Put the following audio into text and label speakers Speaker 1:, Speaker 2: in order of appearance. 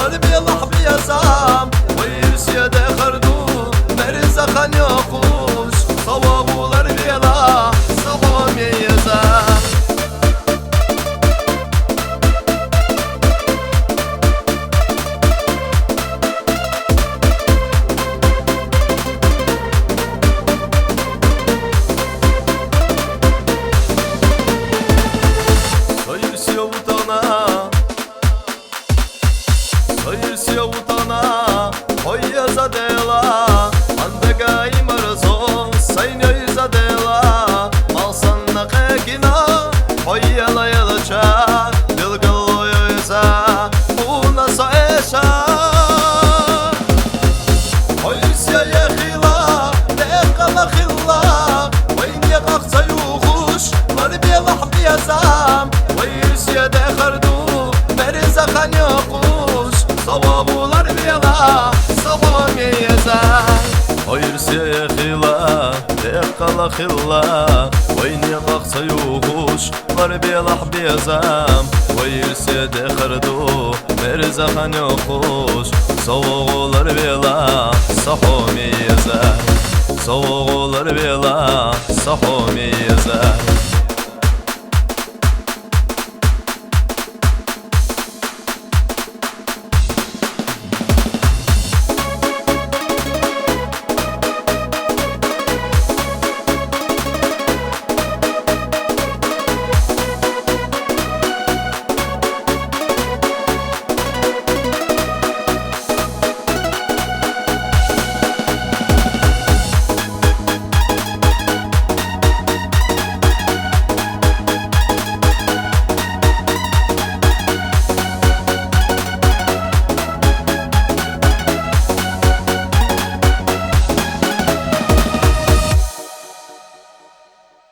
Speaker 1: lar belah biyazam Vayirsiye de kardu Merzakan yokuş Savabular belah Savam yezam Sayırsiya utana Hoya zadela Andaga imarzo Saynya zadela Malsanna kekina Hoya la yalacha Dilgal yoyza Una saesha Sayırsiya yekhila Dekala khilla Wayn yakak sayukush Lar belah biyazam Sayırsiya dekhardu Merzakan yokush Savabular belah Savam yezam Sayırsiya khila Dekala khilla Wayn yakak sayukush Lar belah biyazam Sayırsiya dekhardu Merzakan yokush Savabular belah Savam yezam Savabular belah Savam yezam